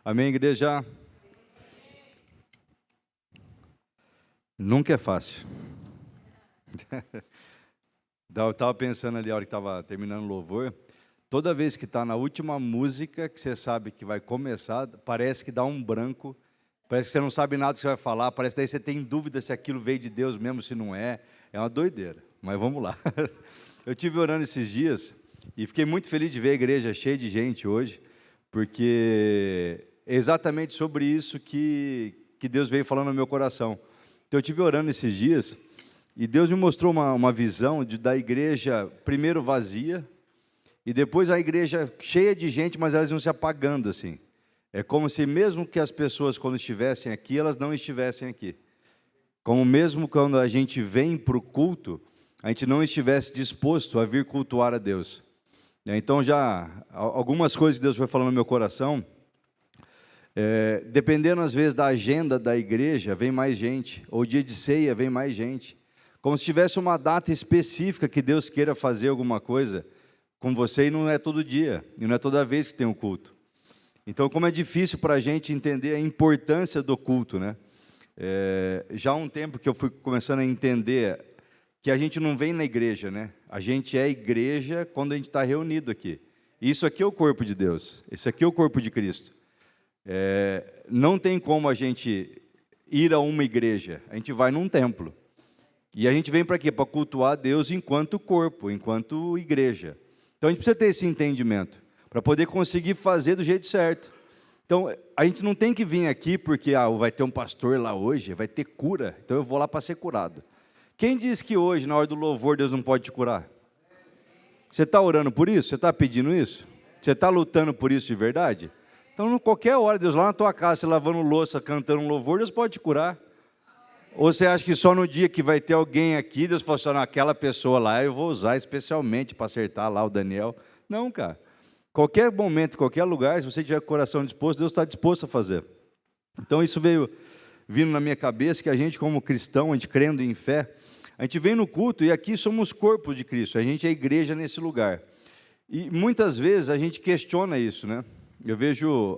Amém, igreja? Nunca é fácil. Eu estava pensando ali, a hora que estava terminando o louvor, toda vez que está na última música, que você sabe que vai começar, parece que dá um branco, parece que você não sabe nada que você vai falar, parece que daí você tem dúvida se aquilo veio de Deus mesmo, se não é. É uma doideira, mas vamos lá. Eu estive orando esses dias e fiquei muito feliz de ver a igreja cheia de gente hoje, porque é exatamente sobre isso que Deus veio falando no meu coração. Então, eu estive orando esses dias e Deus me mostrou uma visão da igreja, primeiro vazia, e depois a igreja cheia de gente, mas elas iam se apagando assim. É como se mesmo que as pessoas, quando estivessem aqui, elas não estivessem aqui. Como mesmo quando a gente vem para o culto, a gente não estivesse disposto a vir cultuar a Deus. Então, já algumas coisas que Deus foi falando no meu coração, dependendo às vezes da agenda da igreja, vem mais gente, ou dia de ceia, vem mais gente. Como se tivesse uma data específica que Deus queira fazer alguma coisa com você, e não é todo dia, e não é toda vez que tem um culto. Então, como é difícil para a gente entender a importância do culto, né? Já há um tempo que eu fui começando a entender que a gente não vem na igreja, né? A gente é igreja quando a gente está reunido aqui. Isso aqui é o corpo de Deus, esse aqui é o corpo de Cristo. Não tem como a gente ir a uma igreja, a gente vai num templo. E a gente vem para quê? Para cultuar a Deus enquanto corpo, enquanto igreja. Então a gente precisa ter esse entendimento, para poder conseguir fazer do jeito certo. Então a gente não tem que vir aqui porque vai ter um pastor lá hoje, vai ter cura, então eu vou lá para ser curado. Quem diz que hoje, na hora do louvor, Deus não pode te curar? Você está orando por isso? Você está pedindo isso? Você está lutando por isso de verdade? Então, em qualquer hora, Deus lá na tua casa, você lavando louça, cantando um louvor, Deus pode te curar. Ou você acha que só no dia que vai ter alguém aqui, Deus fala assim, aquela pessoa lá, eu vou usar especialmente para acertar lá o Daniel. Não, cara. Qualquer momento, qualquer lugar, se você tiver o coração disposto, Deus está disposto a fazer. Então, isso veio vindo na minha cabeça, que a gente, como cristão, a gente crendo em fé, a gente vem no culto e aqui somos corpo de Cristo, a gente é igreja nesse lugar. E muitas vezes a gente questiona isso, né? Eu vejo,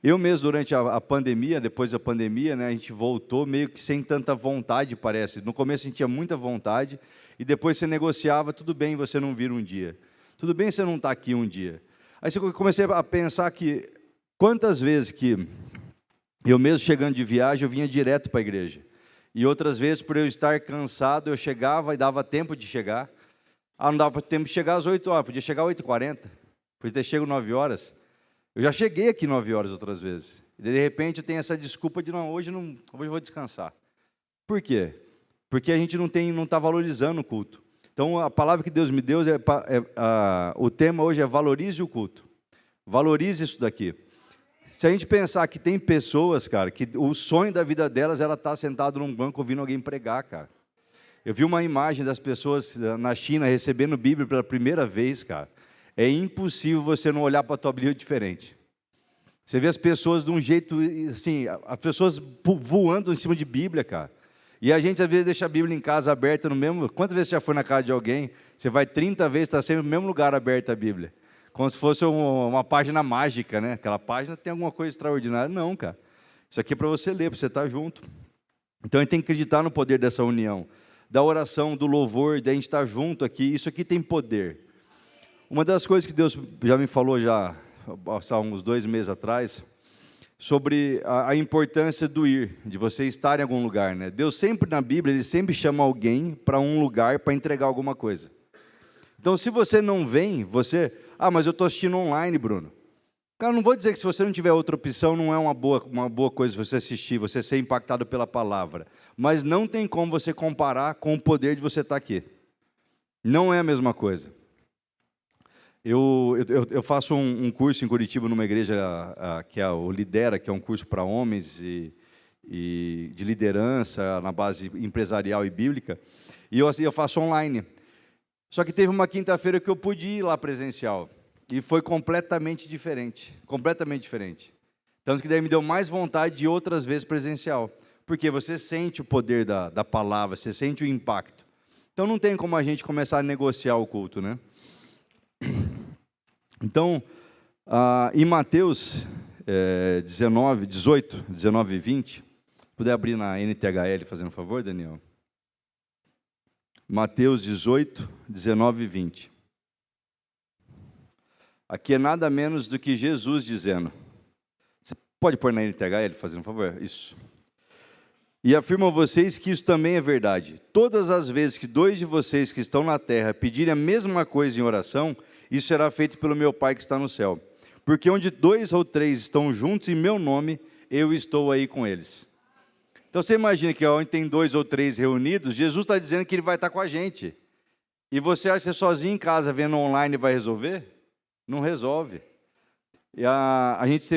eu mesmo durante a pandemia, depois da pandemia, né, a gente voltou meio que sem tanta vontade, parece. No começo a gente tinha muita vontade, e depois você negociava, tudo bem você não vir um dia. Tudo bem você não estar aqui um dia. Aí eu comecei a pensar que, quantas vezes que eu mesmo chegando de viagem, eu vinha direto para a igreja. E outras vezes, por eu estar cansado, eu chegava e dava tempo de chegar. Não dava tempo de chegar às 8 horas, podia chegar às 8h40, podia ter chego 9 horas. Eu já cheguei aqui 9 horas outras vezes. E de repente eu tenho essa desculpa de hoje eu vou descansar. Por quê? Porque a gente não está valorizando o culto. Então a palavra que Deus me deu, o tema hoje é valorize o culto. Valorize isso daqui. Se a gente pensar que tem pessoas, cara, que o sonho da vida delas era estar sentado num banco ouvindo alguém pregar, cara. Eu vi uma imagem das pessoas na China recebendo Bíblia pela primeira vez, cara. É impossível você não olhar para a tua Bíblia diferente. Você vê as pessoas de um jeito, assim, as pessoas voando em cima de Bíblia, cara. E a gente, às vezes, deixa a Bíblia em casa aberta no mesmo... Quantas vezes você já foi na casa de alguém? Você vai 30 vezes, está sempre no mesmo lugar aberta a Bíblia. Como se fosse uma página mágica, né? Aquela página tem alguma coisa extraordinária. Não, cara. Isso aqui é para você ler, para você estar junto. Então, a gente tem que acreditar no poder dessa união. Da oração, do louvor, da gente estar junto aqui. Isso aqui tem poder. Uma das coisas que Deus já me falou há uns 2 meses atrás, sobre a importância do ir, de você estar em algum lugar, né? Deus sempre na Bíblia, Ele sempre chama alguém para um lugar para entregar alguma coisa. Então, se você não vem, mas eu estou assistindo online, Bruno. Cara, não vou dizer que se você não tiver outra opção, não é uma boa coisa você assistir, você ser impactado pela palavra. Mas não tem como você comparar com o poder de você estar aqui. Não é a mesma coisa. Eu faço um curso em Curitiba, numa igreja que é o Lidera, que é um curso para homens e de liderança, na base empresarial e bíblica, e eu faço online. Só que teve uma quinta-feira que eu pude ir lá presencial, e foi completamente diferente, completamente diferente. Tanto que daí me deu mais vontade de ir outras vezes presencial, porque você sente o poder da palavra, você sente o impacto. Então não tem como a gente começar a negociar o culto, né? Então, em Mateus 18, 19 e 20. Se puder abrir na NTHL, fazendo um favor, Daniel. Mateus 18, 19 e 20. Aqui é nada menos do que Jesus dizendo. Você pode pôr na NTHL, fazendo um favor? Isso. E afirmo a vocês que isso também é verdade. Todas as vezes que 2 de vocês que estão na terra pedirem a mesma coisa em oração, isso será feito pelo meu Pai que está no céu. Porque onde 2 ou 3 estão juntos em meu nome, eu estou aí com eles. Então você imagina que onde tem 2 ou 3 reunidos, Jesus está dizendo que Ele vai estar com a gente. E você acha que você sozinho em casa, vendo online, vai resolver? Não resolve. E a gente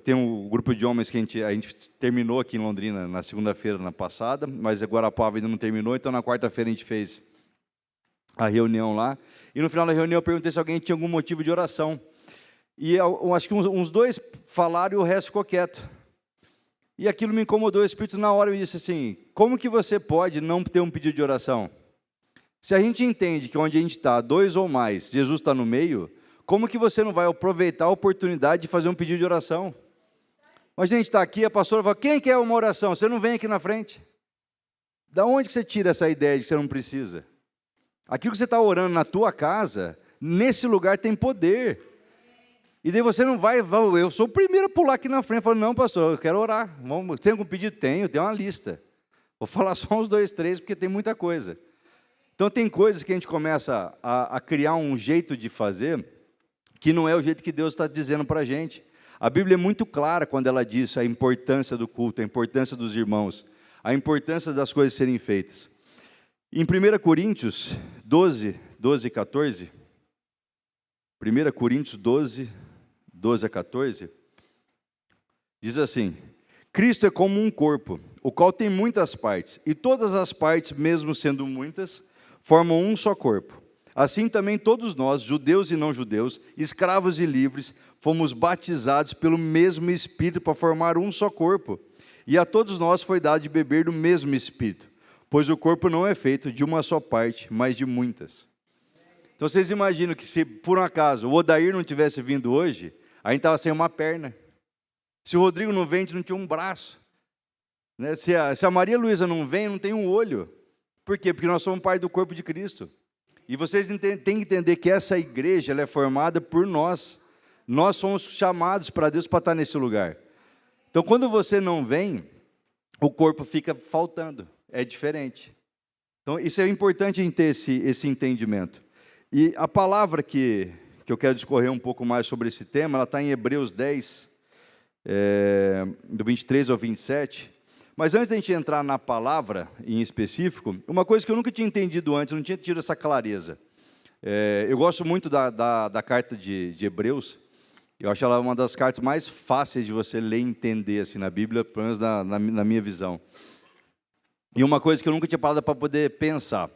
tem um grupo de homens que a gente terminou aqui em Londrina na segunda-feira passada, mas a Guarapava ainda não terminou, então na quarta-feira a gente fez a reunião lá. E no final da reunião eu perguntei se alguém tinha algum motivo de oração. E eu acho que uns 2 falaram e o resto ficou quieto. E aquilo me incomodou, o Espírito na hora me disse assim, como que você pode não ter um pedido de oração? Se a gente entende que onde a gente está, 2 ou mais, Jesus está no meio, como que você não vai aproveitar a oportunidade de fazer um pedido de oração? Mas a gente está aqui, a pastora fala, quem quer uma oração? Você não vem aqui na frente? Da onde que você tira essa ideia de que você não precisa? Aquilo que você está orando na tua casa, nesse lugar tem poder. E daí você não vai, eu sou o primeiro a pular aqui na frente, falo, não pastor, eu quero orar. Tem algum pedido? Tenho uma lista. Vou falar só uns 2, 3, porque tem muita coisa. Então tem coisas que a gente começa a criar um jeito de fazer, que não é o jeito que Deus está dizendo para a gente. A Bíblia é muito clara quando ela diz a importância do culto, a importância dos irmãos, a importância das coisas serem feitas. Em 1 Coríntios 12, 12 e 14, 1 Coríntios 12, 12 a 14, diz assim, Cristo é como um corpo, o qual tem muitas partes, e todas as partes, mesmo sendo muitas, formam um só corpo. Assim também todos nós, judeus e não judeus, escravos e livres, fomos batizados pelo mesmo Espírito para formar um só corpo. E a todos nós foi dado de beber do mesmo Espírito, pois o corpo não é feito de uma só parte, mas de muitas. Então vocês imaginam que se por um acaso o Odair não tivesse vindo hoje, a gente estava sem uma perna. Se o Rodrigo não vem, a gente não tinha um braço. Né? Se a Maria Luísa não vem, não tem um olho. Por quê? Porque nós somos parte do corpo de Cristo. E vocês têm que entender que essa igreja ela é formada por nós. Nós somos chamados para Deus para estar nesse lugar. Então, quando você não vem, o corpo fica faltando. É diferente. Então, isso é importante em ter esse entendimento. E a palavra que eu quero discorrer um pouco mais sobre esse tema, ela está em Hebreus 10, do 23 ao 27. Mas antes de a gente entrar na palavra em específico, uma coisa que eu nunca tinha entendido antes, eu não tinha tido essa clareza. Eu gosto muito da carta de Hebreus, eu acho ela uma das cartas mais fáceis de você ler e entender assim, na Bíblia, pelo menos na minha visão. E uma coisa que eu nunca tinha parado para poder pensar.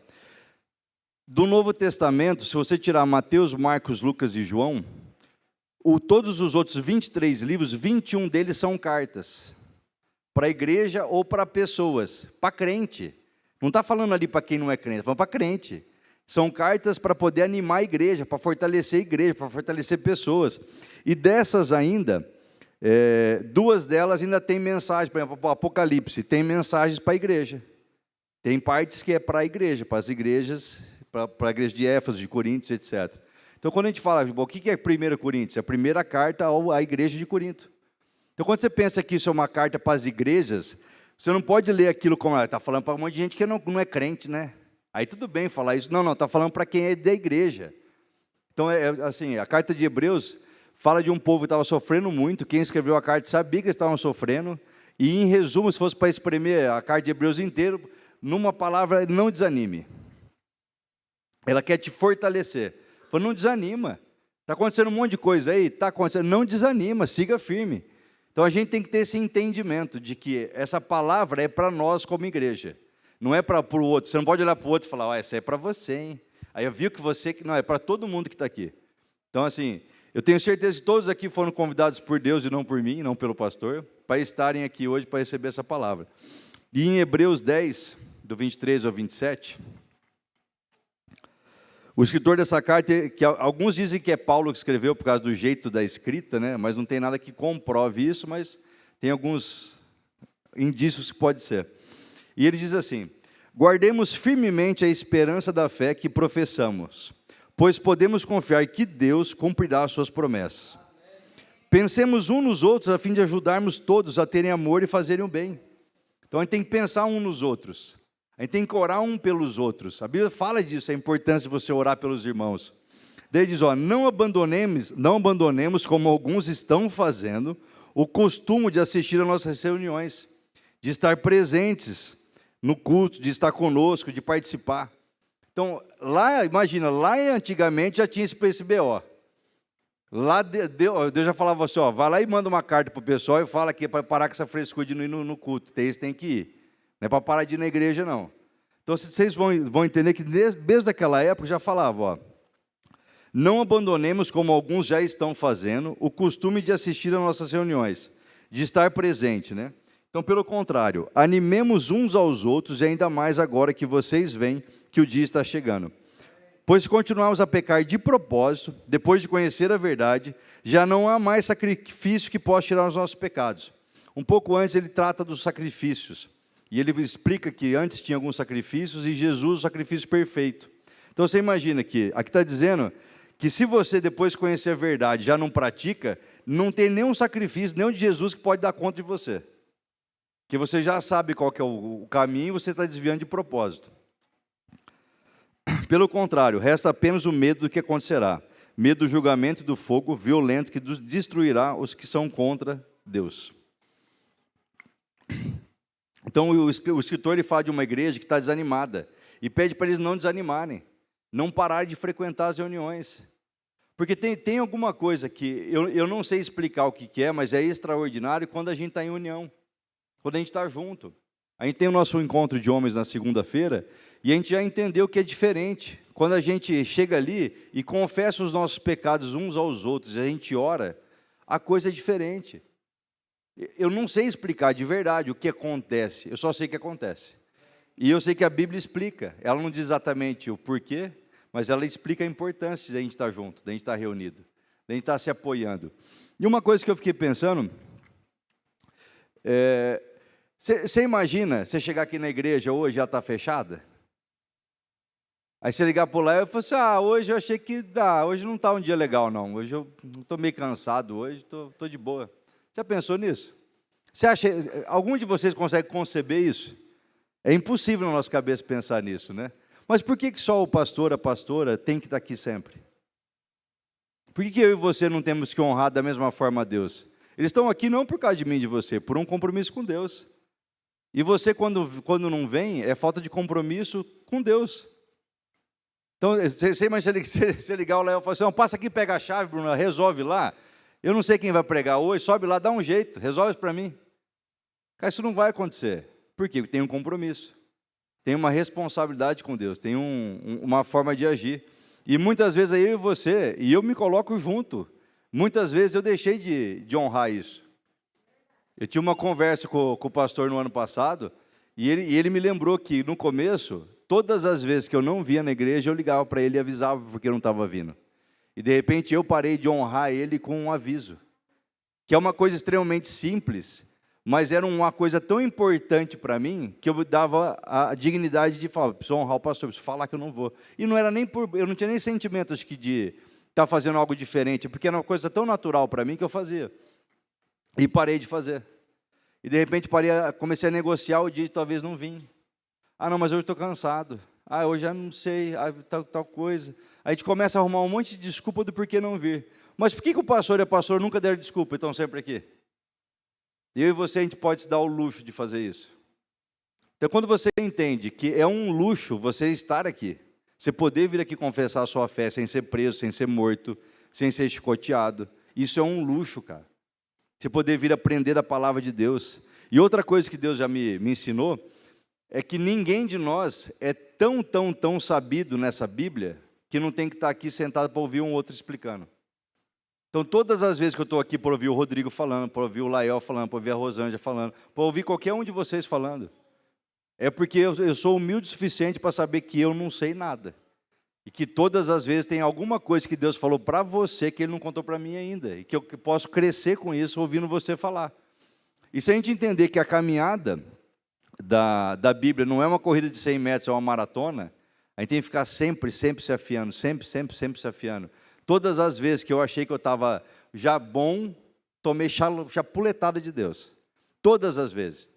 Do Novo Testamento, se você tirar Mateus, Marcos, Lucas e João, todos os outros 23 livros, 21 deles são cartas. Para a igreja ou para pessoas, para crente. Não está falando ali para quem não é crente, está falando para crente. São cartas para poder animar a igreja, para fortalecer a igreja, para fortalecer pessoas. E dessas ainda, 2 delas ainda tem mensagens, por exemplo, o Apocalipse, tem mensagens para a igreja. Tem partes que é para a igreja, para as igrejas, para a igreja de Éfeso, de Coríntios, etc. Então, quando a gente fala, o que é 1 Coríntios? É a primeira carta à igreja de Corinto. Então, quando você pensa que isso é uma carta para as igrejas, você não pode ler aquilo como, está falando para um monte de gente que não é crente, né? Aí tudo bem falar isso. Não, está falando para quem é da igreja. Então, assim, a carta de Hebreus fala de um povo que estava sofrendo muito, quem escreveu a carta sabia que eles estavam sofrendo, e em resumo, se fosse para espremer a carta de Hebreus inteira, numa palavra, não desanime. Ela quer te fortalecer. Fala, não desanima. Está acontecendo um monte de coisa aí, está acontecendo, não desanima, siga firme. Então, a gente tem que ter esse entendimento de que essa palavra é para nós como igreja. Não é para o outro. Você não pode olhar para o outro e falar, essa é para você, hein? Aí eu vi que você... Não, é para todo mundo que está aqui. Então, assim, eu tenho certeza que todos aqui foram convidados por Deus e não por mim, não pelo pastor, para estarem aqui hoje para receber essa palavra. E em Hebreus 10, do 23 ao 27, O escritor dessa carta, que alguns dizem que é Paulo que escreveu por causa do jeito da escrita, né? Mas não tem nada que comprove isso, mas tem alguns indícios que pode ser. E ele diz assim: guardemos firmemente a esperança da fé que professamos, pois podemos confiar que Deus cumprirá as suas promessas. Pensemos uns nos outros a fim de ajudarmos todos a terem amor e fazerem o bem. Então a gente tem que pensar uns nos outros. A gente tem que orar um pelos outros. A Bíblia fala disso, a importância de você orar pelos irmãos. Daí diz, não abandonemos, como alguns estão fazendo, o costume de assistir às nossas reuniões, de estar presentes no culto, de estar conosco, de participar. Então, lá, imagina, lá antigamente já tinha esse BO. Lá Deus já falava assim, vai lá e manda uma carta para o pessoal e fala que é para parar com essa frescura de não ir no culto. Tem que ir. Não é para parar de ir na igreja, não. Então, vocês vão entender que desde aquela época já falava, não abandonemos, como alguns já estão fazendo, o costume de assistir às nossas reuniões, de estar presente, né? Então, pelo contrário, animemos uns aos outros, e ainda mais agora que vocês veem que o dia está chegando. Pois se continuarmos a pecar de propósito, depois de conhecer a verdade, já não há mais sacrifício que possa tirar os nossos pecados. Um pouco antes ele trata dos sacrifícios, e ele explica que antes tinha alguns sacrifícios, e Jesus o sacrifício perfeito. Então você imagina que, aqui está dizendo, que se você depois de conhecer a verdade já não pratica, não tem nenhum sacrifício, nenhum de Jesus que pode dar conta de você. Que você já sabe qual que é o caminho, você está desviando de propósito. Pelo contrário, resta apenas o medo do que acontecerá. Medo do julgamento e do fogo violento que destruirá os que são contra Deus. Então, o escritor ele fala de uma igreja que está desanimada e pede para eles não desanimarem, não pararem de frequentar as reuniões. Porque tem alguma coisa que eu não sei explicar o que é, mas é extraordinário quando a gente está em união, quando a gente está junto. A gente tem o nosso encontro de homens na segunda-feira e a gente já entendeu que é diferente. Quando a gente chega ali e confessa os nossos pecados uns aos outros e a gente ora, a coisa é diferente. Eu não sei explicar de verdade o que acontece, eu só sei que acontece. E eu sei que a Bíblia explica, ela não diz exatamente o porquê, mas ela explica a importância de a gente estar junto, de a gente estar reunido, de a gente estar se apoiando. E uma coisa que eu fiquei pensando, você imagina, você chegar aqui na igreja hoje, já está fechada? Aí você ligar por lá e falar assim, hoje eu achei que hoje não está um dia legal não, hoje eu estou meio cansado, hoje estou de boa. Já pensou nisso? Você acha, algum de vocês consegue conceber isso? É impossível na nossa cabeça pensar nisso, né? Mas por que só o pastor, a pastora, tem que estar aqui sempre? Por que eu e você não temos que honrar da mesma forma a Deus? Eles estão aqui não por causa de mim e de você, por um compromisso com Deus. E você, quando não vem, é falta de compromisso com Deus. Então, você imagina você ligar o Léo e falar assim, passa aqui, pega a chave, Bruno, resolve lá. Eu não sei quem vai pregar hoje, sobe lá, dá um jeito, resolve isso para mim. Cara, isso não vai acontecer. Por quê? Porque tem um compromisso. Tem uma responsabilidade com Deus, tem uma forma de agir. E muitas vezes eu e você, e eu me coloco junto, muitas vezes eu deixei de honrar isso. Eu tinha uma conversa com o pastor no ano passado, e ele me lembrou que no começo, todas as vezes que eu não via na igreja, eu ligava para ele e avisava porque eu não estava vindo. E de repente eu parei de honrar ele com um aviso, que é uma coisa extremamente simples, mas era uma coisa tão importante para mim, que eu dava a dignidade de falar, preciso honrar o pastor, preciso falar que eu não vou. E não era nem eu não tinha nem sentimento acho que de estar fazendo algo diferente, porque era uma coisa tão natural para mim que eu fazia. E parei de fazer. E de repente comecei a negociar o dia de talvez não vim. Não, mas hoje estou cansado. Hoje já não sei, tal coisa. Aí a gente começa a arrumar um monte de desculpa do porquê não vir. Mas por que o pastor e a pastora nunca deram desculpa e estão sempre aqui? Eu e você, a gente pode se dar o luxo de fazer isso. Então, quando você entende que é um luxo você estar aqui, você poder vir aqui confessar a sua fé sem ser preso, sem ser morto, sem ser chicoteado, isso é um luxo, cara. Você poder vir aprender a palavra de Deus. E outra coisa que Deus já me ensinou, é que ninguém de nós é tão sabido nessa Bíblia, que não tem que estar aqui sentado para ouvir um outro explicando. Então, todas as vezes que eu estou aqui para ouvir o Rodrigo falando, para ouvir o Lael falando, para ouvir a Rosângela falando, para ouvir qualquer um de vocês falando, é porque eu sou humilde o suficiente para saber que eu não sei nada. E que todas as vezes tem alguma coisa que Deus falou para você que Ele não contou para mim ainda. E que eu posso crescer com isso ouvindo você falar. E se a gente entender que a caminhada da Bíblia não é uma corrida de 100 metros, é uma maratona, a gente tem que ficar sempre se afiando, sempre se afiando. Todas as vezes que eu achei que eu estava já bom, tomei chapuletada de Deus. Todas as vezes.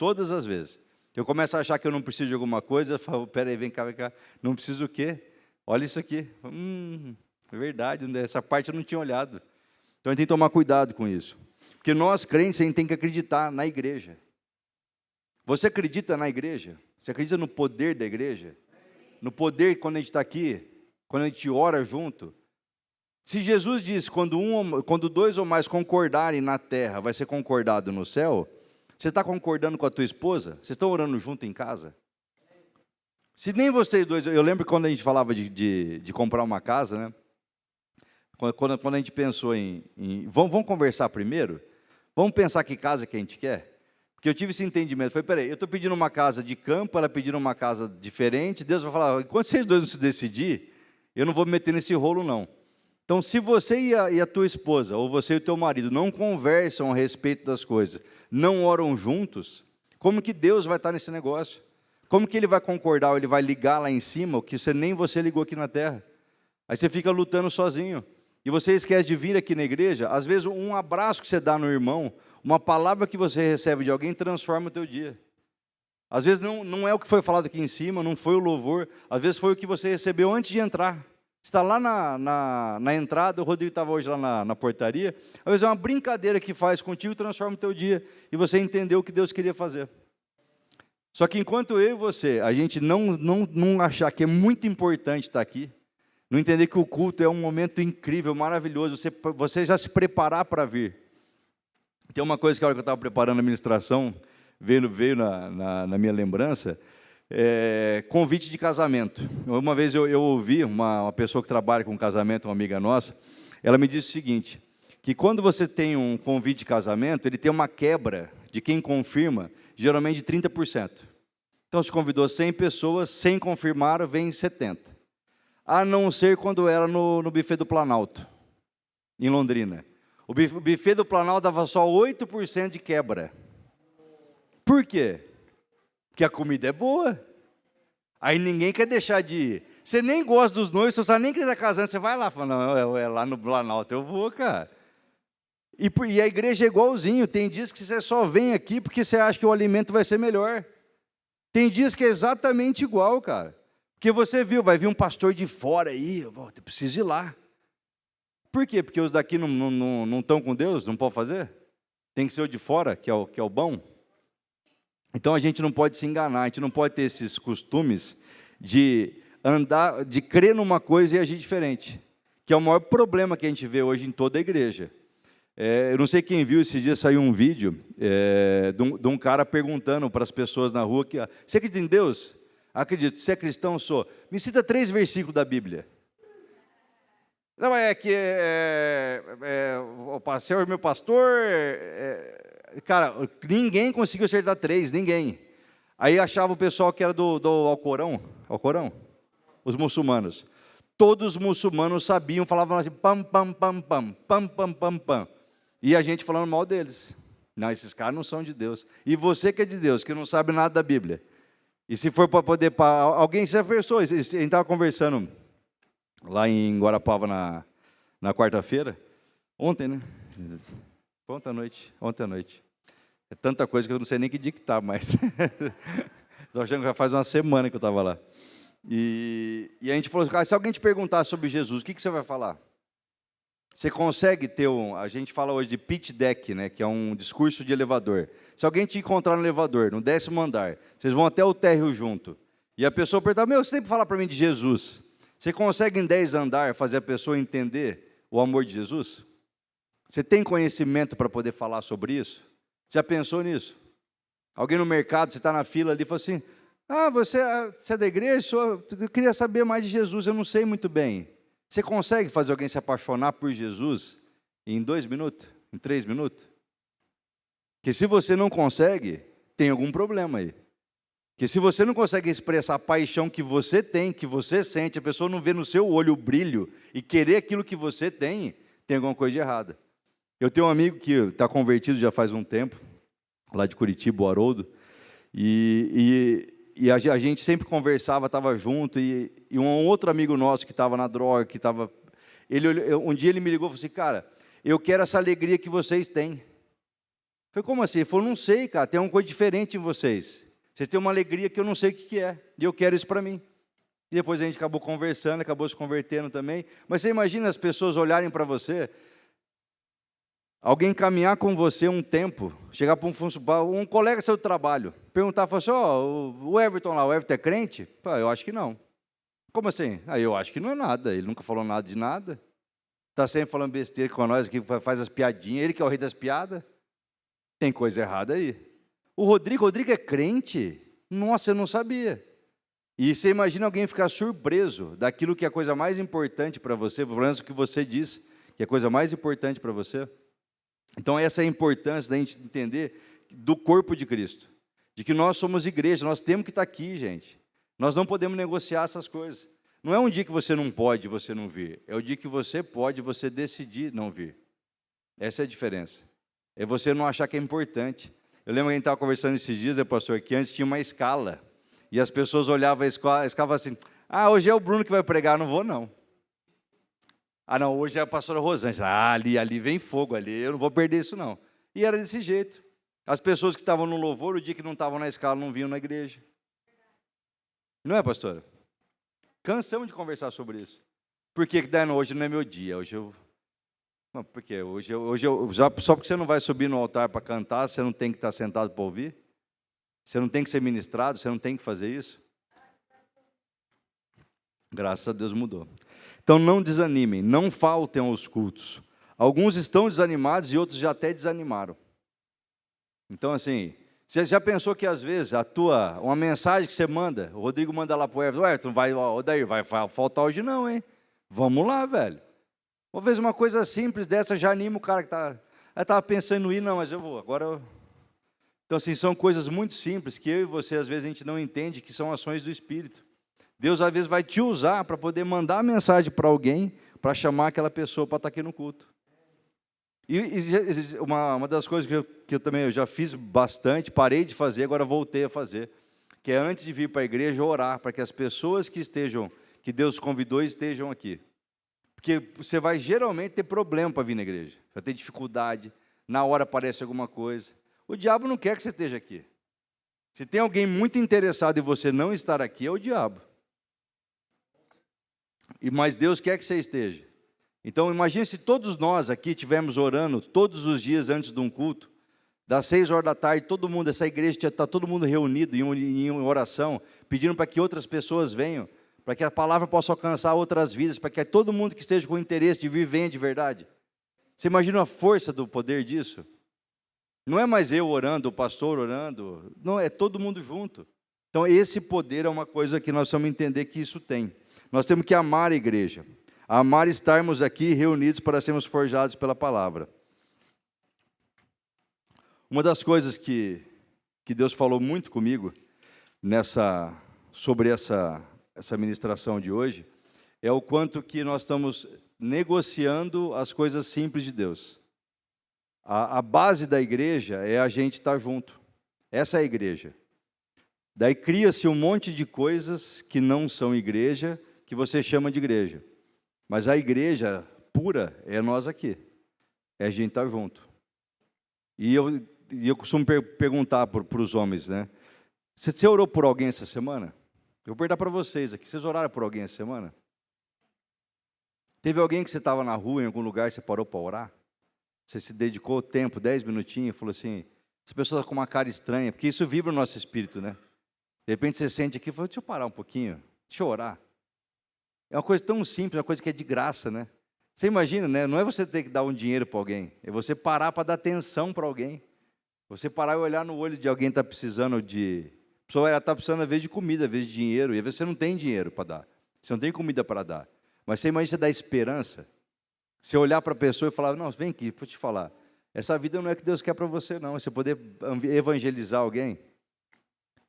Eu começo a achar que eu não preciso de alguma coisa, eu falo, peraí, vem cá, não preciso o quê? Olha isso aqui. É verdade, essa parte eu não tinha olhado. Então a gente tem que tomar cuidado com isso. Porque nós, crentes, a gente tem que acreditar na igreja. Você acredita na igreja? Você acredita no poder da igreja? No poder quando a gente está aqui, quando a gente ora junto? Se Jesus disse, quando dois ou mais concordarem na terra, vai ser concordado no céu, você está concordando com a tua esposa? Vocês estão orando junto em casa? Se nem vocês dois, eu lembro quando a gente falava de comprar uma casa, né? Quando a gente pensou vamos conversar primeiro? Vamos pensar que casa que a gente quer? Porque eu tive esse entendimento, falei, peraí, eu estou pedindo uma casa de campo, ela pedindo uma casa diferente, Deus vai falar, enquanto vocês dois não se decidirem, eu não vou me meter nesse rolo não. Então, se você e a tua esposa, ou você e o teu marido, não conversam a respeito das coisas, não oram juntos, como que Deus vai estar nesse negócio? Como que Ele vai concordar, ou Ele vai ligar lá em cima, o que nem você ligou aqui na terra? Aí você fica lutando sozinho. E você esquece de vir aqui na igreja, às vezes um abraço que você dá no irmão, uma palavra que você recebe de alguém transforma o teu dia. Às vezes não é o que foi falado aqui em cima, não foi o louvor, às vezes foi o que você recebeu antes de entrar. Você está lá na entrada, o Rodrigo estava hoje lá na portaria, às vezes é uma brincadeira que faz contigo, transforma o teu dia, e você entendeu o que Deus queria fazer. Só que enquanto eu e você, a gente não achar que é muito importante estar aqui, não entender que o culto é um momento incrível, maravilhoso, você já se preparar para vir. Tem uma coisa que a hora que eu estava preparando a ministração, veio na minha lembrança, convite de casamento. Uma vez eu ouvi uma pessoa que trabalha com casamento, uma amiga nossa, ela me disse o seguinte, que quando você tem um convite de casamento, ele tem uma quebra de quem confirma, geralmente de 30%. Então, se convidou 100 pessoas, 100 confirmaram, vem 70. A não ser quando era no buffet do Planalto, em Londrina. O buffet do Planalto dava só 8% de quebra. Por quê? Porque a comida é boa. Aí ninguém quer deixar de ir. Você nem gosta dos noivos, você sabe nem que está casando, você vai lá, fala, não, é lá no Planalto, eu vou, cara. E a igreja é igualzinho, tem dias que você só vem aqui porque você acha que o alimento vai ser melhor. Tem dias que é exatamente igual, cara. Porque você viu, vai vir um pastor de fora aí, eu preciso ir lá. Por quê? Porque os daqui não estão com Deus, não podem fazer? Tem que ser o de fora, que é o bom. Então a gente não pode se enganar, a gente não pode ter esses costumes de crer numa coisa e agir diferente. Que é o maior problema que a gente vê hoje em toda a igreja. Eu não sei quem viu, esses dias saiu um vídeo de um cara perguntando para as pessoas na rua, você acredita em Deus? Acredito. Se é cristão, sou. Me cita 3 versículos da Bíblia. Não, o Senhor meu pastor... cara, ninguém conseguiu acertar 3, ninguém. Aí achava o pessoal que era do Alcorão, os muçulmanos. Todos os muçulmanos sabiam, falavam assim, pam, pam, pam, pam, pam, pam, pam, pam. E a gente falando mal deles. Não, esses caras não são de Deus. E você que é de Deus, que não sabe nada da Bíblia. E se for para poder... alguém, se a pessoa... A gente estava conversando lá em Guarapava na quarta-feira. Ontem, né? Ontem à noite. É tanta coisa que eu não sei nem que dia que está, mas... Estou achando que já faz uma semana que eu estava lá. E a gente falou assim, se alguém te perguntar sobre Jesus, o que você vai falar? Você consegue ter a gente fala hoje de pitch deck, né, que é um discurso de elevador. Se alguém te encontrar no elevador, no 10º andar, vocês vão até o térreo junto, e a pessoa pergunta, você sempre fala para mim de Jesus. Você consegue em 10 andares fazer a pessoa entender o amor de Jesus? Você tem conhecimento para poder falar sobre isso? Já pensou nisso? Alguém no mercado, você está na fila ali e fala assim, você é da igreja? Eu queria saber mais de Jesus, eu não sei muito bem. Você consegue fazer alguém se apaixonar por Jesus em 2 minutos? Em 3 minutos? Porque se você não consegue, tem algum problema aí. Porque se você não consegue expressar a paixão que você tem, que você sente, a pessoa não vê no seu olho o brilho e querer aquilo que você tem alguma coisa de errada. Eu tenho um amigo que está convertido já faz um tempo, lá de Curitiba, o Haroldo, e a gente sempre conversava, estava junto, e um outro amigo nosso que estava na droga, que estava... Um dia ele me ligou e falou assim, cara, eu quero essa alegria que vocês têm. Eu falei, como assim? Ele falou, não sei, cara, tem uma coisa diferente em vocês. Vocês têm uma alegria que eu não sei o que é, e eu quero isso para mim. E depois a gente acabou conversando, acabou se convertendo também. Mas você imagina as pessoas olharem para você, alguém caminhar com você um tempo, chegar para um colega seu de trabalho, perguntar, falar assim, o Everton lá, o Everton é crente? Eu acho que não. Como assim? Eu acho que não é nada, ele nunca falou nada de nada. Está sempre falando besteira com nós, que faz as piadinhas, ele que é o rei das piadas. Tem coisa errada aí. O Rodrigo é crente? Nossa, eu não sabia. E você imagina alguém ficar surpreso daquilo que é a coisa mais importante para você, pelo menos o que você diz, que é a coisa mais importante para você. Então, essa é a importância da gente entender do corpo de Cristo, de que nós somos igreja, nós temos que estar aqui, gente. Nós não podemos negociar essas coisas. Não é um dia que você não pode, você não vir. É o dia que você pode, você decidir não vir. Essa é a diferença. É você não achar que é importante. Eu lembro que a gente estava conversando esses dias, pastor, que antes tinha uma escala. E as pessoas olhavam a escala e falavam assim, hoje é o Bruno que vai pregar, não vou não. Não, hoje é a pastora Rosângela. Ali vem fogo, ali, eu não vou perder isso não. E era desse jeito. As pessoas que estavam no louvor, o dia que não estavam na escala, não vinham na igreja. Não é, pastora? Cansamos de conversar sobre isso. Por que hoje não é meu dia? Não, porque hoje só porque você não vai subir no altar para cantar, você não tem que estar sentado para ouvir? Você não tem que ser ministrado? Você não tem que fazer isso? Graças a Deus mudou. Então não desanimem, não faltem aos cultos. Alguns estão desanimados e outros já até desanimaram. Então assim, você já pensou que às vezes uma mensagem que você manda, o Rodrigo manda lá para o Everton, vai faltar hoje não, hein? Vamos lá, velho. Uma vez uma coisa simples dessa já anima o cara que estava pensando em ir, não, mas eu vou, Então assim, são coisas muito simples que eu e você às vezes a gente não entende que são ações do Espírito. Deus às vezes vai te usar para poder mandar a mensagem para alguém, para chamar aquela pessoa para estar aqui no culto. E uma das coisas que eu também já fiz bastante, parei de fazer, agora voltei a fazer, que é antes de vir para a igreja, orar para que as pessoas que Deus convidou estejam aqui. Porque você vai geralmente ter problema para vir na igreja, vai ter dificuldade, na hora aparece alguma coisa. O diabo não quer que você esteja aqui. Se tem alguém muito interessado em você não estar aqui, é o diabo. Mas Deus quer que você esteja. Então, imagine se todos nós aqui estivermos orando todos os dias antes de um culto, das 6 horas da tarde, essa igreja está todo mundo reunido em oração, pedindo para que outras pessoas venham, para que a palavra possa alcançar outras vidas, para que todo mundo que esteja com interesse de vir venha de verdade. Você imagina a força do poder disso? Não é mais eu orando, o pastor orando, não, é todo mundo junto. Então, esse poder é uma coisa que nós precisamos entender que isso tem. Nós temos que amar a igreja, amar estarmos aqui reunidos para sermos forjados pela palavra. Uma das coisas que Deus falou muito comigo sobre essa ministração de hoje é o quanto que nós estamos negociando as coisas simples de Deus. A base da igreja é a gente estar junto. Essa é a igreja. Daí cria-se um monte de coisas que não são igreja, que você chama de igreja. Mas a igreja pura é nós aqui. É a gente estar junto. E eu costumo perguntar para os homens, né? Você orou por alguém essa semana? Eu vou perguntar para vocês aqui. Vocês oraram por alguém essa semana? Teve alguém que você estava na rua, em algum lugar, e você parou para orar? Você se dedicou tempo, 10 minutinhos, e falou assim, essa pessoa está com uma cara estranha, porque isso vibra o nosso espírito, né? De repente você sente aqui e fala, deixa eu parar um pouquinho, deixa eu orar. É uma coisa tão simples, uma coisa que é de graça, né? Você imagina, né? Não é você ter que dar um dinheiro para alguém, é você parar para dar atenção para alguém. Você parar e olhar no olho de alguém que está precisando de... A pessoa está precisando, às vezes, de comida, às vezes, de dinheiro, e às vezes você não tem dinheiro para dar. Você não tem comida para dar. Mas você imagina você dar esperança. Você olhar para a pessoa e falar, não, vem aqui, vou te falar. Essa vida não é que Deus quer para você, não. É você poder evangelizar alguém.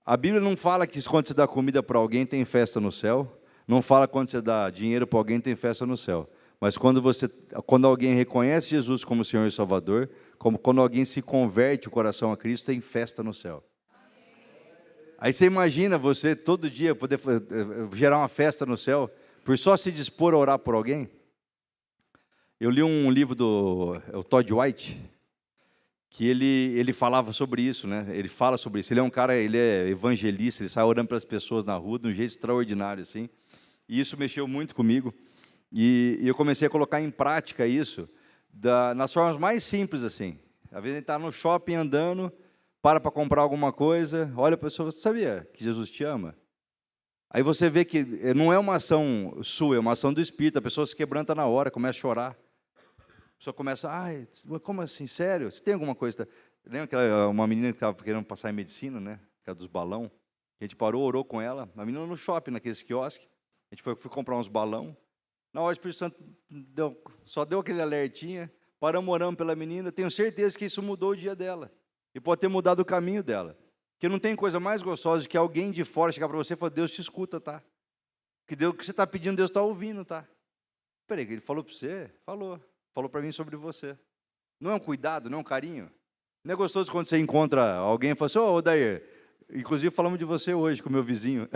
A Bíblia não fala que quando você dá comida para alguém tem festa no céu, não fala que quando você dá dinheiro para alguém tem festa no céu. Mas quando alguém reconhece Jesus como Senhor e Salvador, como quando alguém se converte o coração a Cristo, tem festa no céu. Aí você imagina você todo dia poder gerar uma festa no céu, por só se dispor a orar por alguém? Eu li um livro do Todd White, que ele falava sobre isso, né? Ele fala sobre isso. Ele é um cara, ele é evangelista, ele sai orando para as pessoas na rua de um jeito extraordinário, assim. E isso mexeu muito comigo. E eu comecei a colocar em prática isso nas formas mais simples, assim. Às vezes a gente está no shopping andando, para comprar alguma coisa, olha para a pessoa, você sabia que Jesus te ama? Aí você vê que não é uma ação sua, é uma ação do Espírito, a pessoa se quebranta na hora, começa a chorar. A pessoa começa, ai, como assim, sério? Você tem alguma coisa? Lembra uma menina que estava querendo passar em medicina, né? Que é dos balão. A gente parou, orou com ela, a menina no shopping, naqueles quiosques. A gente foi comprar uns balão. Na hora o Espírito Santo só deu aquele alertinha, paramos orando pela menina, tenho certeza que isso mudou o dia dela. E pode ter mudado o caminho dela. Porque não tem coisa mais gostosa de que alguém de fora chegar para você e falar, Deus te escuta, tá? Que Deus, o que você está pedindo, Deus está ouvindo, tá? Peraí, ele falou para você? Falou. Falou para mim sobre você. Não é um cuidado, não é um carinho? Não é gostoso quando você encontra alguém e fala assim, ô, Odair, inclusive falamos de você hoje com o meu vizinho.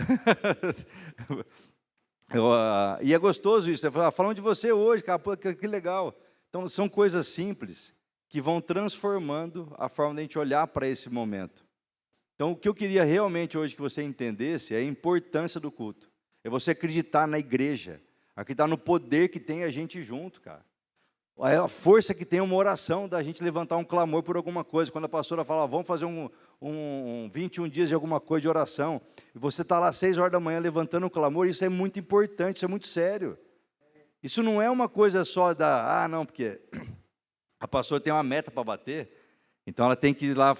E é gostoso isso, falamos de você hoje, cara, pô, que legal. Então, são coisas simples que vão transformando a forma de a gente olhar para esse momento. Então, o que eu queria realmente hoje que você entendesse é a importância do culto. É você acreditar na igreja, acreditar no poder que tem a gente junto, cara. É a força que tem uma oração da gente levantar um clamor por alguma coisa. Quando a pastora fala, vamos fazer 21 dias de alguma coisa de oração, e você está lá às 6 horas da manhã levantando um clamor, isso é muito importante, isso é muito sério. Isso não é uma coisa só não, porque a pastora tem uma meta para bater, então ela tem que ir lá,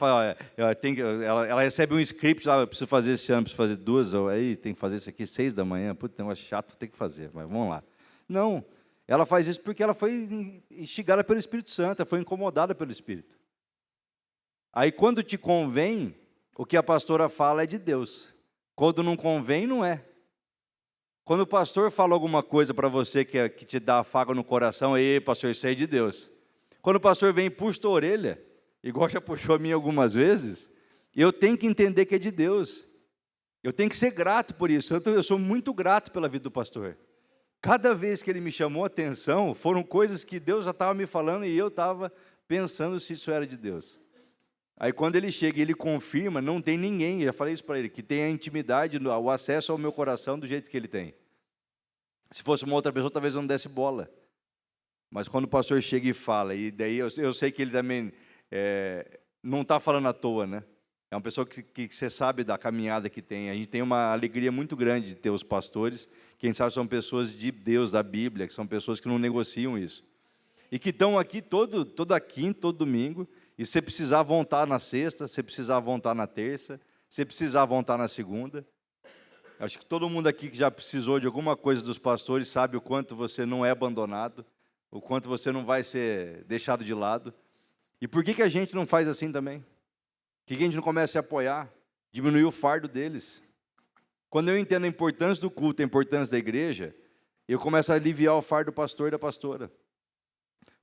ela recebe um script, eu preciso fazer esse ano, preciso fazer 2, aí tem que fazer isso aqui 6 da manhã, putz, tem um chato, tem que fazer, mas vamos lá. Não, ela faz isso porque ela foi instigada pelo Espírito Santo, ela foi incomodada pelo Espírito. Aí quando te convém, o que a pastora fala é de Deus. Quando não convém, não é. Quando o pastor fala alguma coisa para você que te dá afago no coração, ei, pastor, isso aí é de Deus. Quando o pastor vem e puxa a orelha, igual já puxou a minha algumas vezes, eu tenho que entender que é de Deus. Eu tenho que ser grato por isso. Eu sou muito grato pela vida do pastor. Cada vez que ele me chamou a atenção, foram coisas que Deus já estava me falando e eu estava pensando se isso era de Deus. Aí quando ele chega e ele confirma, não tem ninguém, já falei isso para ele, que tenha a intimidade, o acesso ao meu coração do jeito que ele tem. Se fosse uma outra pessoa, talvez eu não desse bola. Mas quando o pastor chega e fala, e daí eu sei que ele também não está falando à toa, né? É uma pessoa que você sabe da caminhada que tem. A gente tem uma alegria muito grande de ter os pastores, quem sabe são pessoas de Deus, da Bíblia, que são pessoas que não negociam isso. E que estão aqui toda quinta, todo domingo, e se precisar vão estar na sexta, se precisar vão estar na terça, se precisar vão estar na segunda. Acho que todo mundo aqui que já precisou de alguma coisa dos pastores sabe o quanto você não é abandonado, o quanto você não vai ser deixado de lado. E por que a gente não faz assim também? Por que a gente não começa a apoiar, diminuir o fardo deles? Quando eu entendo a importância do culto, a importância da igreja, eu começo a aliviar o fardo do pastor e da pastora.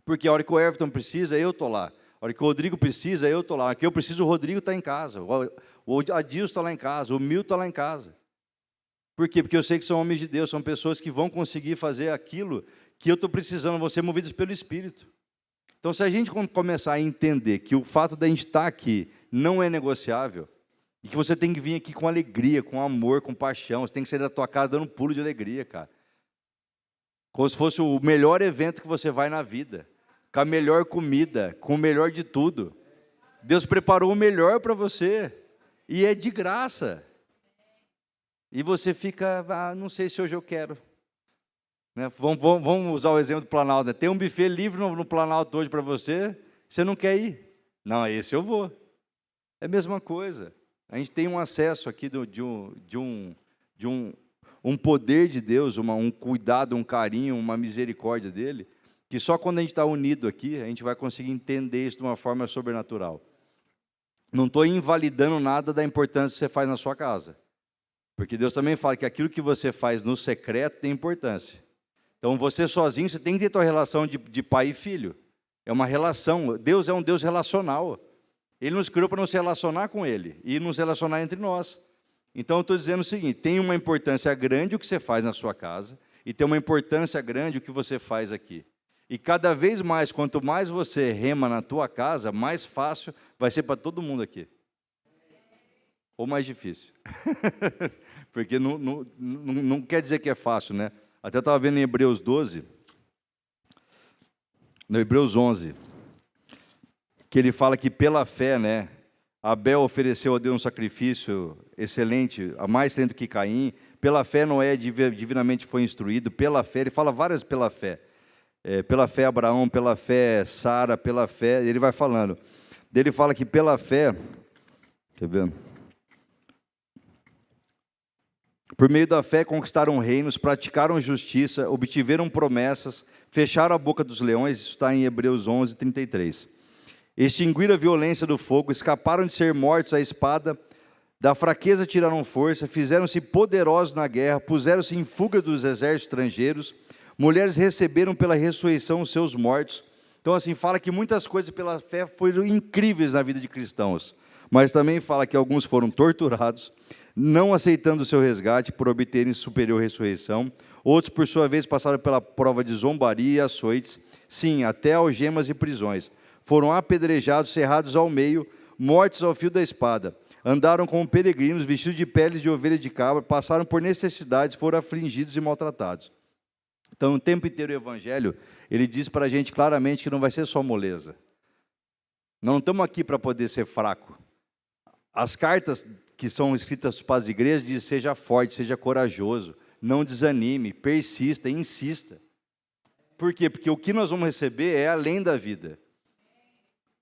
Porque a hora que o Everton precisa, eu estou lá. A hora que o Rodrigo precisa, eu estou lá. A hora que eu preciso, o Rodrigo está em casa. O Adilson está lá em casa. O Milton está lá em casa. Por quê? Porque eu sei que são homens de Deus, são pessoas que vão conseguir fazer aquilo que eu estou precisando, vão ser movidos pelo Espírito. Então, se a gente começar a entender que o fato de a gente estar aqui não é negociável, e que você tem que vir aqui com alegria, com amor, com paixão, você tem que sair da tua casa dando um pulo de alegria, cara. Como se fosse o melhor evento que você vai na vida, com a melhor comida, com o melhor de tudo. Deus preparou o melhor para você, e é de graça. E você fica, não sei se hoje eu quero. Né? Vamos usar o exemplo do Planalto. Né? Tem um buffet livre no Planalto hoje para você, você não quer ir? Não, esse eu vou. É a mesma coisa. A gente tem um acesso aqui de um poder de Deus, um cuidado, um carinho, uma misericórdia dele, que só quando a gente está unido aqui, a gente vai conseguir entender isso de uma forma sobrenatural. Não estou invalidando nada da importância que você faz na sua casa. Porque Deus também fala que aquilo que você faz no secreto tem importância. Então, você sozinho, você tem que ter a tua relação de pai e filho. É uma relação. Deus é um Deus relacional. Ele nos criou para nos relacionar com Ele e nos relacionar entre nós. Então, eu estou dizendo o seguinte, tem uma importância grande o que você faz na sua casa e tem uma importância grande o que você faz aqui. E cada vez mais, quanto mais você rema na tua casa, mais fácil vai ser para todo mundo aqui. Ou mais difícil. Porque não quer dizer que é fácil, né? Até eu estava vendo em Hebreus 12, no Hebreus 11, que ele fala que pela fé, né, Abel ofereceu a Deus um sacrifício excelente, a mais excelente do que Caim. Pela fé Noé divinamente foi instruído, pela fé, ele fala várias pela fé. Pela fé Abraão, pela fé Sara, pela fé, ele vai falando. Ele fala que pela fé, quer ver? Por meio da fé conquistaram reinos, praticaram justiça, obtiveram promessas, fecharam a boca dos leões, isso está em Hebreus 11, 33. Extinguiram a violência do fogo, escaparam de ser mortos à espada, da fraqueza tiraram força, fizeram-se poderosos na guerra, puseram-se em fuga dos exércitos estrangeiros, mulheres receberam pela ressurreição os seus mortos. Então, assim, fala que muitas coisas pela fé foram incríveis na vida de cristãos, mas também fala que alguns foram torturados, não aceitando o seu resgate por obterem superior ressurreição. Outros, por sua vez, passaram pela prova de zombaria e açoites, sim, até algemas e prisões. Foram apedrejados, cerrados ao meio, mortos ao fio da espada. Andaram como peregrinos, vestidos de peles de ovelha e de cabra, passaram por necessidades, foram afligidos e maltratados. Então, o tempo inteiro o Evangelho, ele diz para a gente claramente que não vai ser só moleza. Não estamos aqui para poder ser fraco. As cartas que são escritas para as igrejas dizem: seja forte, seja corajoso, não desanime, persista, insista. Por quê? Porque o que nós vamos receber é além da vida.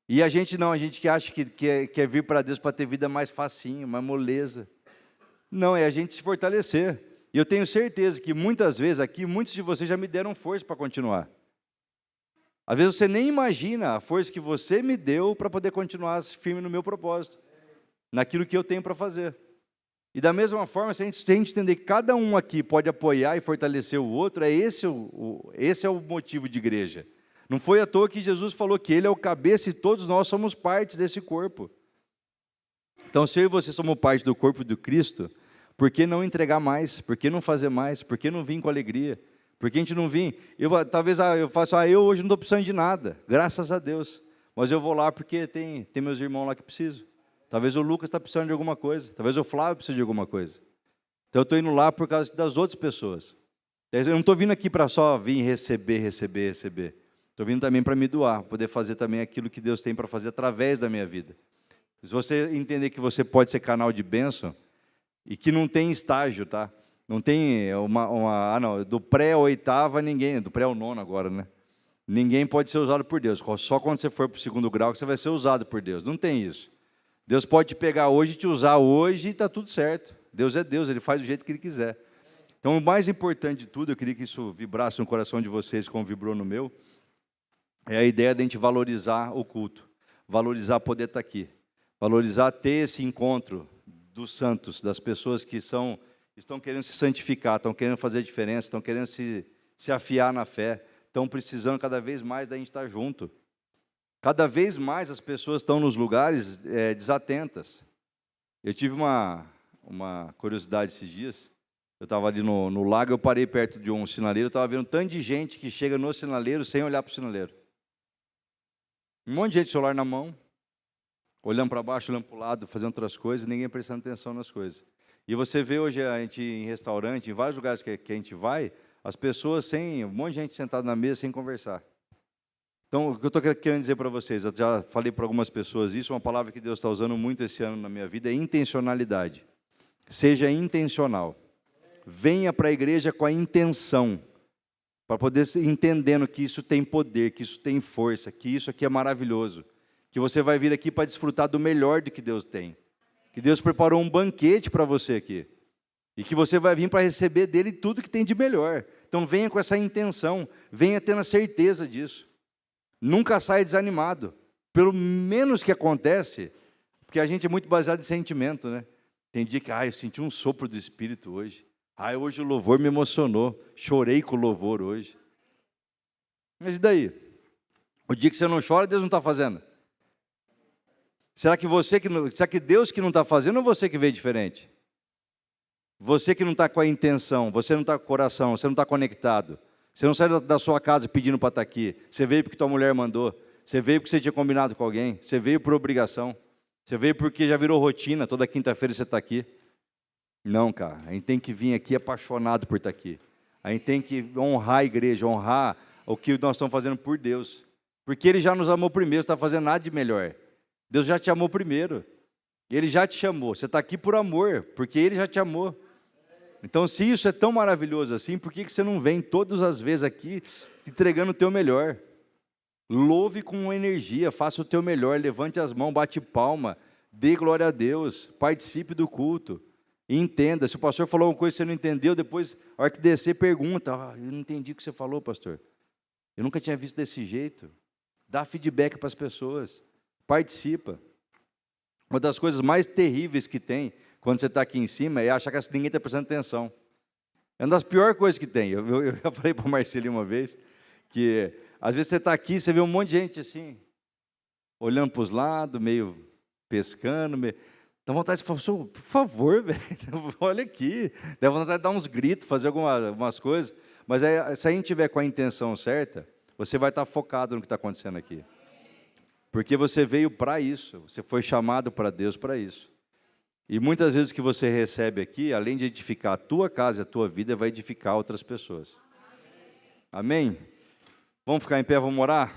E a gente não, a gente que acha que quer vir para Deus para ter vida mais facinho, mais moleza. Não, é a gente se fortalecer. E eu tenho certeza que muitas vezes aqui, muitos de vocês já me deram força para continuar. Às vezes você nem imagina a força que você me deu para poder continuar firme no meu propósito, naquilo que eu tenho para fazer. E da mesma forma, se a gente entender que cada um aqui pode apoiar e fortalecer o outro, esse é o motivo de igreja. Não foi à toa que Jesus falou que Ele é o cabeça e todos nós somos partes desse corpo. Então, se eu e você somos parte do corpo do Cristo, por que não entregar mais? Por que não fazer mais? Por que não vir com alegria? Por que a gente não vir? Talvez eu faça, eu hoje não estou precisando de nada, graças a Deus. Mas eu vou lá porque tem meus irmãos lá que precisam. Talvez o Lucas está precisando de alguma coisa. Talvez o Flávio precise de alguma coisa. Então, eu estou indo lá por causa das outras pessoas. Eu não estou vindo aqui para só vir receber. Estou vindo também para me doar, poder fazer também aquilo que Deus tem para fazer através da minha vida. Se você entender que você pode ser canal de bênção, e que não tem estágio, tá? Não tem do pré ao oitava, ninguém, do pré ao nono agora, né? Ninguém pode ser usado por Deus. Só quando você for para o 2º grau que você vai ser usado por Deus. Não tem isso. Deus pode te pegar hoje e te usar hoje e está tudo certo. Deus é Deus, Ele faz do jeito que Ele quiser. Então, o mais importante de tudo, eu queria que isso vibrasse no coração de vocês, como vibrou no meu, é a ideia de a gente valorizar o culto, valorizar poder estar aqui, valorizar ter esse encontro dos santos, das pessoas que estão querendo se santificar, estão querendo fazer diferença, estão querendo se afiar na fé, estão precisando cada vez mais da gente estar junto. Cada vez mais as pessoas estão nos lugares desatentas. Eu tive uma curiosidade esses dias. Eu estava ali no lago, eu parei perto de um sinaleiro, eu estava vendo um tanto de gente que chega no sinaleiro sem olhar para o sinaleiro. Um monte de gente com o celular na mão, olhando para baixo, olhando para o lado, fazendo outras coisas, ninguém prestando atenção nas coisas. E você vê hoje a gente em restaurante, em vários lugares que a gente vai, as pessoas um monte de gente sentada na mesa sem conversar. Então, o que eu estou querendo dizer para vocês, eu já falei para algumas pessoas isso, uma palavra que Deus está usando muito esse ano na minha vida é intencionalidade. Seja intencional. Venha para a igreja com a intenção, para poder entendendo que isso tem poder, que isso tem força, que isso aqui é maravilhoso, que você vai vir aqui para desfrutar do melhor do que Deus tem, que Deus preparou um banquete para você aqui, e que você vai vir para receber dele tudo que tem de melhor. Então venha com essa intenção, venha tendo a certeza disso. Nunca saia desanimado. Pelo menos que acontece, Porque a gente é muito baseado em sentimento, né? Tem dia que, eu senti um sopro do Espírito hoje. Hoje o louvor me emocionou. Chorei com o louvor hoje. Mas e daí? O dia que você não chora, Deus não está fazendo? Será que Deus que não está fazendo ou você que vê diferente? Você que não está com a intenção, você não está com o coração, você não está conectado. Você não sai da sua casa pedindo para estar aqui. Você veio porque tua mulher mandou. Você veio porque você tinha combinado com alguém. Você veio por obrigação. Você veio porque já virou rotina. Toda quinta-feira você está aqui. Não, cara. A gente tem que vir aqui apaixonado por estar aqui. A gente tem que honrar a igreja, honrar o que nós estamos fazendo por Deus. Porque Ele já nos amou primeiro, você não está fazendo nada de melhor. Deus já te amou primeiro. Ele já te chamou. Você está aqui por amor, porque Ele já te amou. Então, se isso é tão maravilhoso assim, por que você não vem todas as vezes aqui entregando o teu melhor? Louve com energia, faça o teu melhor, levante as mãos, bate palma, dê glória a Deus, participe do culto. E entenda, se o pastor falou uma coisa que você não entendeu, depois, a hora que descer, pergunta, eu não entendi o que você falou, pastor. Eu nunca tinha visto desse jeito. Dá feedback para as pessoas, participa. Uma das coisas mais terríveis que tem, quando você está aqui em cima, é achar que ninguém está prestando atenção. É uma das piores coisas que tem. Eu já falei para a Marcelinha uma vez, que às vezes você está aqui, você vê um monte de gente assim, olhando para os lados, meio pescando, dá vontade de falar, por favor, velho, olha aqui. Dá vontade de dar uns gritos, fazer algumas coisas. Mas se a gente tiver com a intenção certa, você vai estar focado no que está acontecendo aqui. Porque você veio para isso, você foi chamado para Deus para isso. E muitas vezes o que você recebe aqui, além de edificar a tua casa e a tua vida, vai edificar outras pessoas. Amém? Vamos ficar em pé, vamos orar?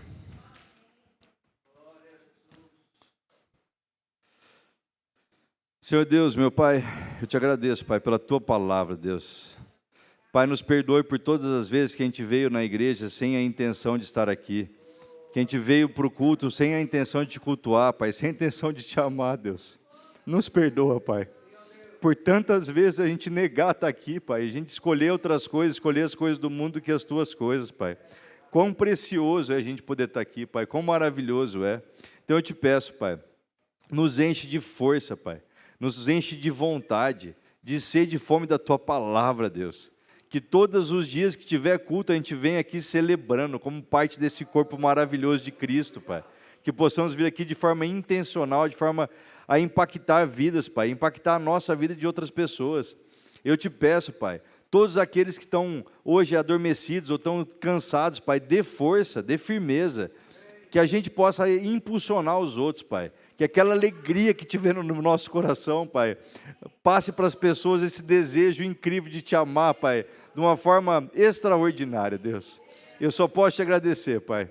Senhor Deus, meu Pai, eu te agradeço, Pai, pela tua palavra, Deus. Pai, nos perdoe por todas as vezes que a gente veio na igreja sem a intenção de estar aqui. Que a gente veio para o culto sem a intenção de te cultuar, Pai, sem a intenção de te amar, Deus. Nos perdoa, Pai. Por tantas vezes a gente negar estar aqui, Pai. A gente escolher outras coisas, escolher as coisas do mundo que as tuas coisas, Pai. Quão precioso é a gente poder estar aqui, Pai. Quão maravilhoso é. Então eu te peço, Pai, nos enche de força, Pai. Nos enche de vontade, de sede e fome da tua palavra, Deus. Que todos os dias que tiver culto, a gente venha aqui celebrando como parte desse corpo maravilhoso de Cristo, Pai. Que possamos vir aqui de forma intencional, de forma a impactar vidas, Pai, impactar a nossa vida de outras pessoas. Eu te peço, Pai, todos aqueles que estão hoje adormecidos ou estão cansados, Pai, dê força, dê firmeza, que a gente possa impulsionar os outros, Pai. Que aquela alegria que tiver no nosso coração, Pai, passe para as pessoas esse desejo incrível de te amar, Pai, de uma forma extraordinária, Deus. Eu só posso te agradecer, Pai.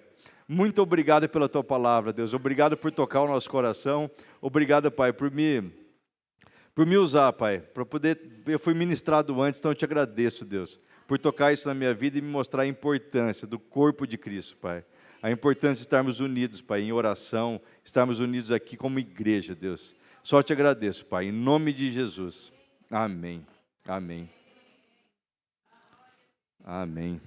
Muito obrigado pela tua palavra, Deus. Obrigado por tocar o nosso coração. Obrigado, Pai, por me usar, Pai, para poder. Eu fui ministrado antes, então eu te agradeço, Deus, por tocar isso na minha vida e me mostrar a importância do corpo de Cristo, Pai. A importância de estarmos unidos, Pai, em oração, estarmos unidos aqui como igreja, Deus. Só te agradeço, Pai, em nome de Jesus. Amém. Amém. Amém.